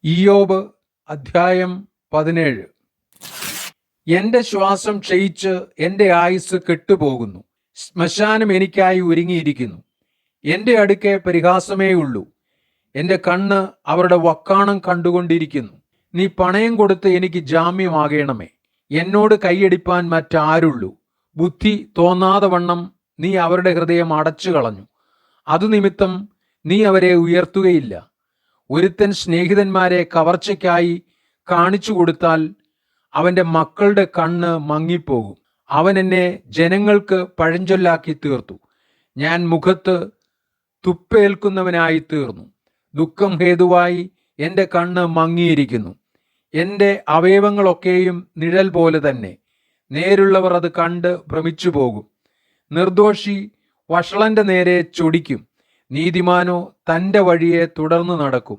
ഇയ്യോബ് അധ്യായം 17. എന്റെ ശ്വാസം ക്ഷയിച്ച് എന്റെ ആയുസ് കെട്ടുപോകുന്നു. ശ്മശാനം എനിക്കായി ഒരുങ്ങിയിരിക്കുന്നു. എന്റെ അടുക്കെ പരിഹാസമേ ഉള്ളൂ. എന്റെ കണ്ണ് അവരുടെ വക്കാണം കണ്ടുകൊണ്ടിരിക്കുന്നു. നീ പണയം കൊടുത്ത് എനിക്ക് ജാമ്യമാകണമേ. എന്നോട് കൈയടിപ്പാൻ മറ്റാരുള്ളൂ? ബുദ്ധി തോന്നാതെ വണ്ണം നീ അവരുടെ ഹൃദയം അടച്ചു കളഞ്ഞു. അതുനിമിത്തം നീ അവരെ ഉയർത്തുകയില്ല. ഒരുത്തൻ സ്നേഹിതന്മാരെ കവർച്ചയ്ക്കായി കാണിച്ചു കൊടുത്താൽ അവന്റെ മക്കളുടെ കണ്ണ് മങ്ങിപ്പോകും. അവൻ എന്നെ ജനങ്ങൾക്ക് പഴഞ്ചൊല്ലാക്കി തീർത്തു. ഞാൻ മുഖത്ത് തുപ്പേൽക്കുന്നവനായി തീർന്നു. ദുഃഖം ഹേതുവായി എൻ്റെ കണ്ണ് മങ്ങിയിരിക്കുന്നു. എൻ്റെ അവയവങ്ങളൊക്കെയും നിഴൽ പോലെ തന്നെ. നേരുള്ളവർ അത് കണ്ട് ഭ്രമിച്ചു പോകും. നിർദോഷി വഷളന്റെ നേരെ ചൊടിക്കും. നീതിമാനോ തൻ്റെ വഴിയെ തുടർന്നു നടക്കും.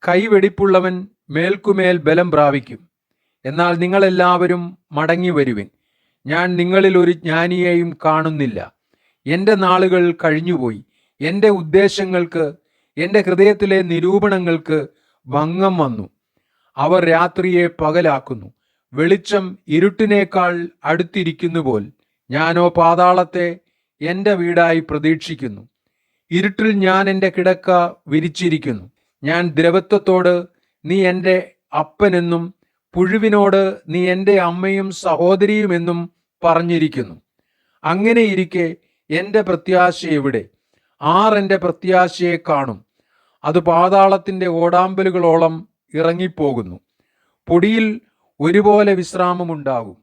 കൈവെടിപ്പുള്ളവൻ മേൽക്കുമേൽ ബലം പ്രാപിക്കും. എന്നാൽ നിങ്ങളെല്ലാവരും മടങ്ങി വരുവിൻ. ഞാൻ നിങ്ങളിൽ ഒരു ജ്ഞാനിയെയും കാണുന്നില്ല. എൻ്റെ നാളുകൾ കഴിഞ്ഞുപോയി. എൻ്റെ ഉദ്ദേശങ്ങൾക്ക്, എൻ്റെ ഹൃദയത്തിലെ നിരൂപണങ്ങൾക്ക് ഭംഗം വന്നു. അവർ രാത്രിയെ പകലാക്കുന്നു. വെളിച്ചം ഇരുട്ടിനേക്കാൾ അടുത്തിരിക്കുന്നുപോൽ. ഞാനോ പാതാളത്തെ എൻ്റെ വീടായി പ്രതീക്ഷിക്കുന്നു. ഇരുട്ടിൽ ഞാൻ എൻ്റെ കിടക്ക വിരിച്ചിരിക്കുന്നു. ഞാൻ ദ്രവത്വത്തോട് നീ എൻ്റെ അപ്പനെന്നും പുഴുവിനോട് നീ എൻ്റെ അമ്മയും സഹോദരിയുമെന്നും പറഞ്ഞിരിക്കുന്നു. അങ്ങനെയിരിക്കെ എൻ്റെ പ്രത്യാശ എവിടെ? ആർ എൻ്റെ പ്രത്യാശയെ കാണും? അത് പാതാളത്തിൻ്റെ ഓടാമ്പലുകളോളം ഇറങ്ങിപ്പോകുന്നു. പൊടിയിൽ ഒരുപോലെ വിശ്രാമമുണ്ടാകും.